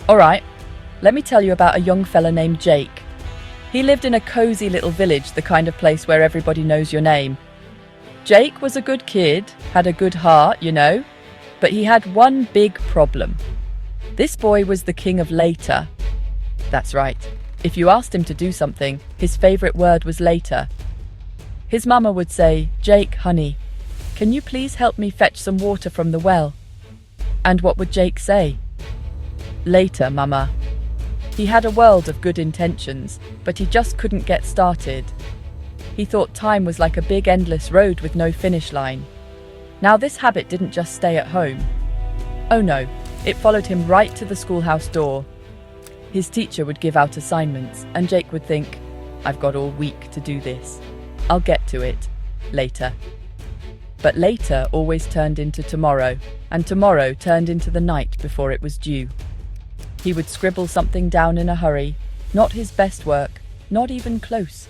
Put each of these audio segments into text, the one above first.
All right, let me tell you about a young fella named Jake. He lived in a cozy little village, the kind of place where everybody knows your name. Jake was a good kid, had a good heart, but he had one big problem. This boy was the king of later. That's right. If you asked him to do something, his favorite word was later. His mama would say, "Jake, honey, can you please help me fetch some water from the well?" And what would Jake say? "Later, mama." He had a world of good intentions, but he just couldn't get started. He thought time was like a big endless road with no finish line. Now this habit didn't just stay at home. Oh no, it followed him right to the schoolhouse door. His teacher would give out assignments, and Jake would think, "I've got all week to do this. I'll get to it later." But later always turned into tomorrow, and tomorrow turned into the night before it was due. He would scribble something down in a hurry, not his best work, not even close.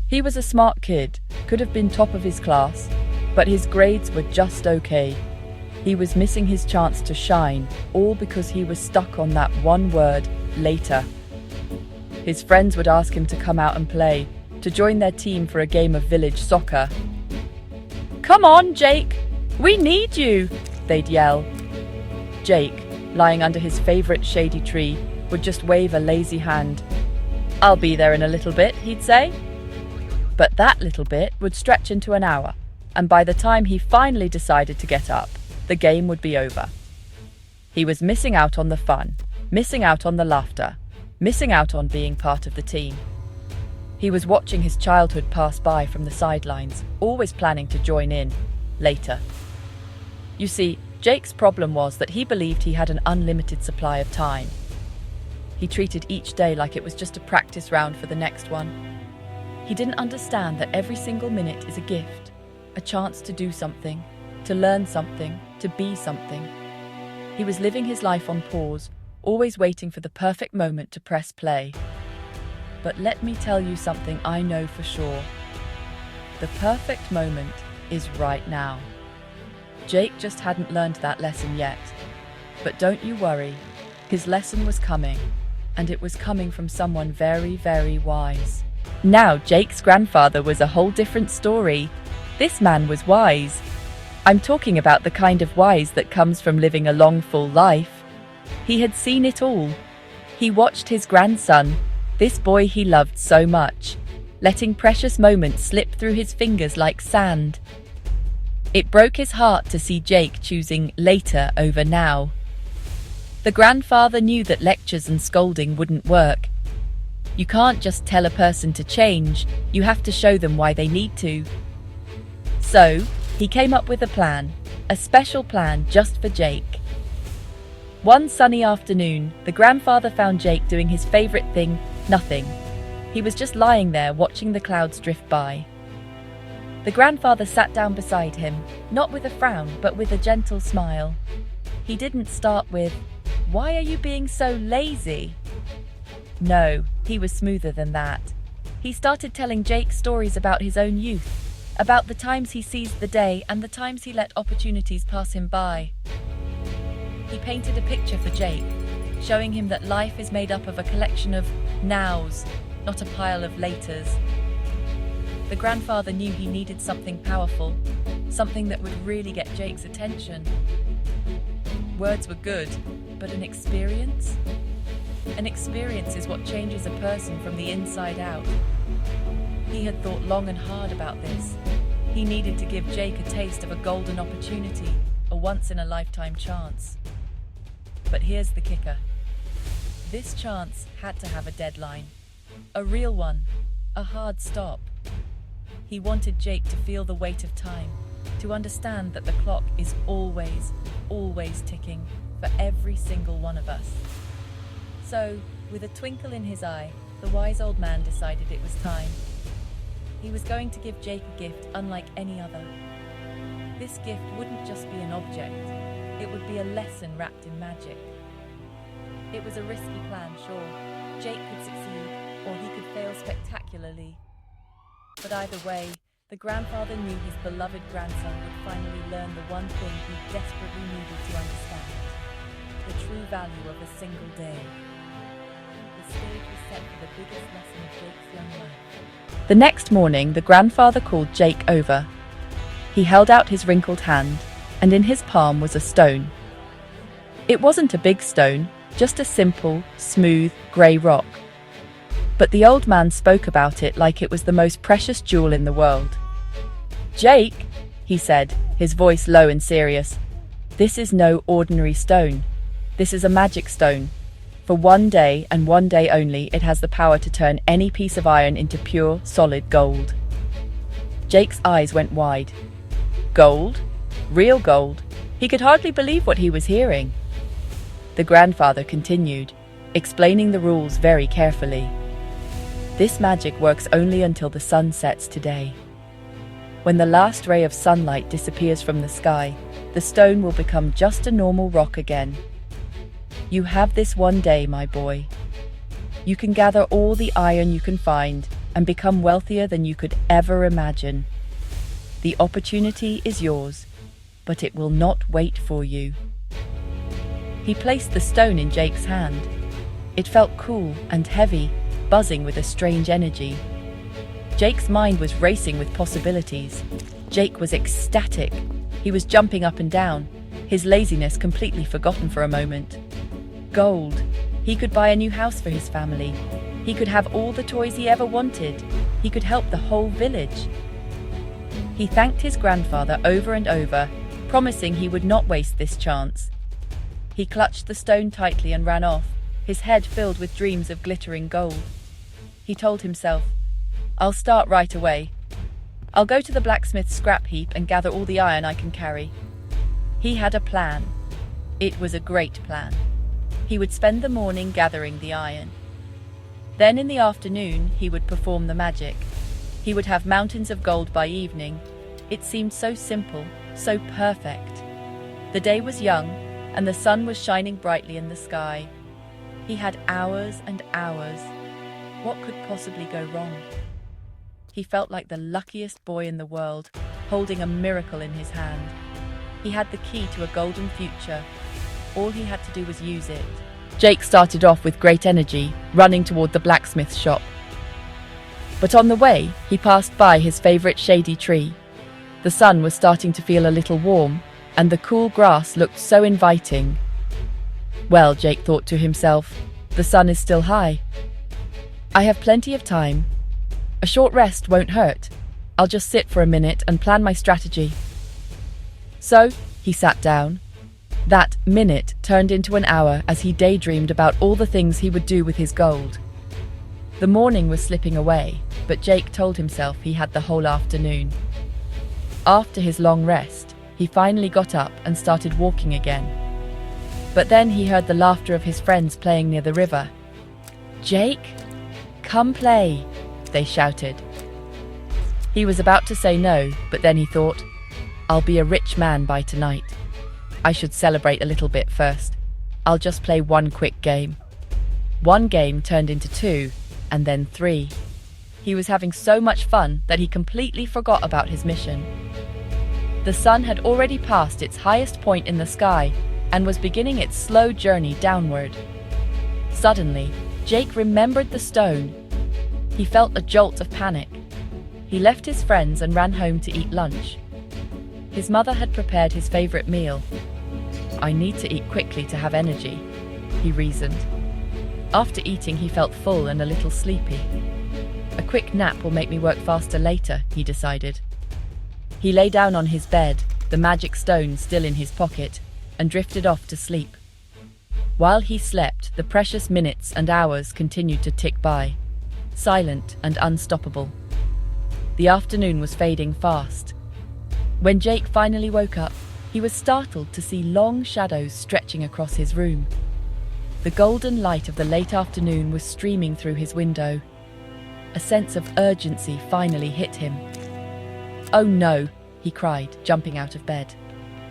He was a smart kid, could have been top of his class, but his grades were just okay. He was missing his chance to shine, all because he was stuck on that one word, later. His friends would ask him to come out and play, to join their team for a game of village soccer. "Come on, Jake! We need you!" they'd yell. Jake, lying under his favorite shady tree, would just wave a lazy hand. "I'll be there in a little bit," he'd say. But that little bit would stretch into an hour, and by the time he finally decided to get up, the game would be over. He was missing out on the fun, missing out on the laughter, missing out on being part of the team. He was watching his childhood pass by from the sidelines, always planning to join in later. You see, Jake's problem was that he believed he had an unlimited supply of time. He treated each day like it was just a practice round for the next one. He didn't understand that every single minute is a gift, a chance to do something, to learn something, to be something. He was living his life on pause, always waiting for the perfect moment to press play. But let me tell you something I know for sure. The perfect moment is right now. Jake just hadn't learned that lesson yet. But don't you worry, his lesson was coming, and it was coming from someone very, very wise. Now, Jake's grandfather was a whole different story. This man was wise. I'm talking about the kind of wise that comes from living a long, full life. He had seen it all. He watched his grandson, this boy he loved so much, letting precious moments slip through his fingers like sand. It broke his heart to see Jake choosing later over now. The grandfather knew that lectures and scolding wouldn't work. You can't just tell a person to change, you have to show them why they need to. So, he came up with a plan, a special plan just for Jake. One sunny afternoon, the grandfather found Jake doing his favorite thing, nothing. He was just lying there watching the clouds drift by. The grandfather sat down beside him, not with a frown, but with a gentle smile. He didn't start with, "Why are you being so lazy?" No, he was smoother than that. He started telling Jake stories about his own youth, about the times he seized the day and the times he let opportunities pass him by. He painted a picture for Jake, showing him that life is made up of a collection of nows, not a pile of laters. The grandfather knew he needed something powerful, something that would really get Jake's attention. Words were good, but an experience? An experience is what changes a person from the inside out. He had thought long and hard about this. He needed to give Jake a taste of a golden opportunity, a once-in-a-lifetime chance. But here's the kicker. This chance had to have a deadline. A real one. A hard stop. He wanted Jake to feel the weight of time, to understand that the clock is always, always ticking for every single one of us. So, with a twinkle in his eye, the wise old man decided it was time. He was going to give Jake a gift unlike any other. This gift wouldn't just be an object, it would be a lesson wrapped in magic. It was a risky plan, sure. Jake could succeed, or he could fail spectacularly. But either way, the grandfather knew his beloved grandson would finally learn the one thing he desperately needed to understand. the true value of a single day. The stage was set for the biggest lesson of Jake's young life. The next morning, the grandfather called Jake over. He held out his wrinkled hand, and in his palm was a stone. It wasn't a big stone, just a simple, smooth, grey rock. But the old man spoke about it like it was the most precious jewel in the world. "Jake," he said, his voice low and serious, "this is no ordinary stone. This is a magic stone. For one day and one day only, it has the power to turn any piece of iron into pure, solid gold." Jake's eyes went wide. Gold? Real gold? He could hardly believe what he was hearing. The grandfather continued, explaining the rules very carefully. "This magic works only until the sun sets today. When the last ray of sunlight disappears from the sky, the stone will become just a normal rock again. You have this one day, my boy. You can gather all the iron you can find and become wealthier than you could ever imagine. The opportunity is yours, but it will not wait for you." He placed the stone in Jake's hand. It felt cool and heavy, buzzing with a strange energy. Jake's mind was racing with possibilities. Jake was ecstatic. He was jumping up and down, his laziness completely forgotten for a moment. Gold. He could buy a new house for his family. He could have all the toys he ever wanted. He could help the whole village. He thanked his grandfather over and over, promising he would not waste this chance. He clutched the stone tightly and ran off, his head filled with dreams of glittering gold. He told himself, "I'll start right away. I'll go to the blacksmith's scrap heap and gather all the iron I can carry." He had a plan. It was a great plan. He would spend the morning gathering the iron. Then in the afternoon, he would perform the magic. He would have mountains of gold by evening. It seemed so simple, so perfect. The day was young, and the sun was shining brightly in the sky. He had hours and hours. What could possibly go wrong? He felt like the luckiest boy in the world, holding a miracle in his hand. He had the key to a golden future. All he had to do was use it. Jake started off with great energy, running toward the blacksmith's shop. But on the way, he passed by his favorite shady tree. The sun was starting to feel a little warm, and the cool grass looked so inviting. Well, Jake thought to himself, the sun is still high. I have plenty of time. A short rest won't hurt. I'll just sit for a minute and plan my strategy. So, he sat down. That minute turned into an hour as he daydreamed about all the things he would do with his gold. The morning was slipping away, but Jake told himself he had the whole afternoon. After his long rest, he finally got up and started walking again. But then he heard the laughter of his friends playing near the river. "Jake, come play," they shouted. He was about to say no, but then he thought, "I'll be a rich man by tonight. I should celebrate a little bit first. I'll just play one quick game." One game turned into two, and then three. He was having so much fun that he completely forgot about his mission. The sun had already passed its highest point in the sky and was beginning its slow journey downward. Suddenly, Jake remembered the stone. He felt a jolt of panic. He left his friends and ran home to eat lunch. His mother had prepared his favorite meal. "I need to eat quickly to have energy," he reasoned. After eating, he felt full and a little sleepy. "A quick nap will make me work faster later," he decided. He lay down on his bed, the magic stone still in his pocket, and drifted off to sleep. While he slept, the precious minutes and hours continued to tick by, silent and unstoppable. The afternoon was fading fast. When Jake finally woke up, he was startled to see long shadows stretching across his room. The golden light of the late afternoon was streaming through his window. A sense of urgency finally hit him. "Oh no," he cried, jumping out of bed.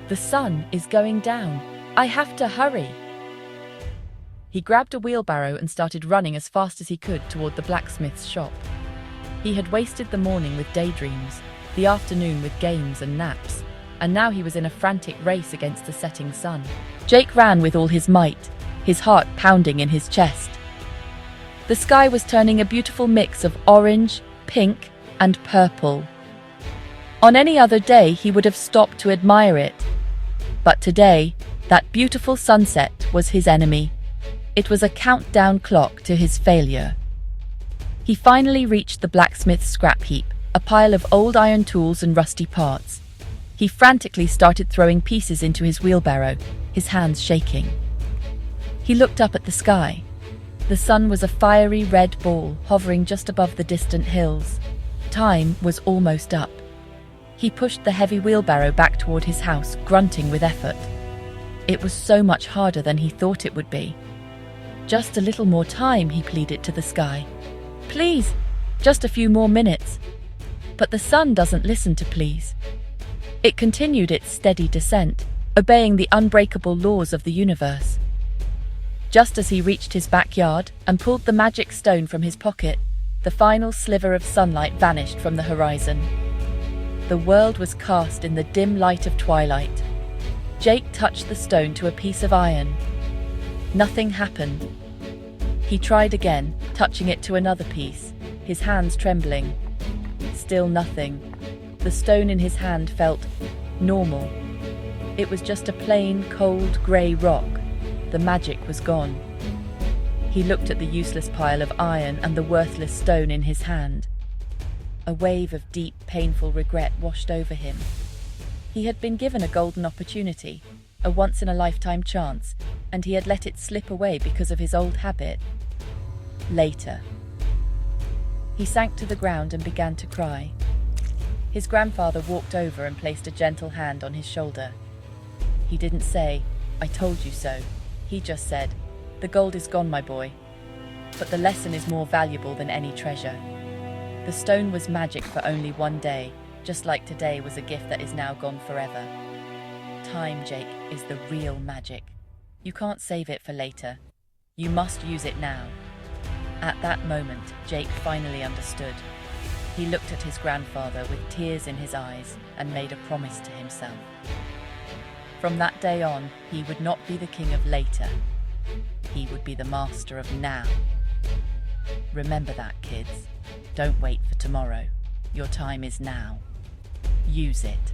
"The sun is going down. I have to hurry." He grabbed a wheelbarrow and started running as fast as he could toward the blacksmith's shop. He had wasted the morning with daydreams, the afternoon with games and naps. and now he was in a frantic race against the setting sun. Jake ran with all his might, his heart pounding in his chest. The sky was turning a beautiful mix of orange, pink, and purple. On any other day, he would have stopped to admire it. But today, that beautiful sunset was his enemy. It was a countdown clock to his failure. He finally reached the blacksmith's scrap heap, a pile of old iron tools and rusty parts. He frantically started throwing pieces into his wheelbarrow, his hands shaking. He looked up at the sky. The sun was a fiery red ball hovering just above the distant hills. Time was almost up. He pushed the heavy wheelbarrow back toward his house, grunting with effort. It was so much harder than he thought it would be. Just a little more time, he pleaded to the sky. Please, just a few more minutes. But the sun doesn't listen to pleas. It continued its steady descent, obeying the unbreakable laws of the universe. Just as he reached his backyard and pulled the magic stone from his pocket, the final sliver of sunlight vanished from the horizon. The world was cast in the dim light of twilight. Jake touched the stone to a piece of iron. Nothing happened. He tried again, touching it to another piece, his hands trembling. Still nothing. The stone in his hand felt normal. It was just a plain, cold, grey rock. The magic was gone. He looked at the useless pile of iron and the worthless stone in his hand. A wave of deep, painful regret washed over him. He had been given a golden opportunity, a once-in-a-lifetime chance, and he had let it slip away because of his old habit. Later. He sank to the ground and began to cry. His grandfather walked over and placed a gentle hand on his shoulder. He didn't say, "I told you so." He just said, "The gold is gone, my boy. But the lesson is more valuable than any treasure." The stone was magic for only one day, just like today was a gift that is now gone forever. Time, Jake, is the real magic. You can't save it for later. You must use it now. At that moment, Jake finally understood. He looked at his grandfather with tears in his eyes and made a promise to himself. From that day on, he would not be the king of later. He would be the master of now. Remember that, kids. Don't wait for tomorrow. Your time is now. Use it.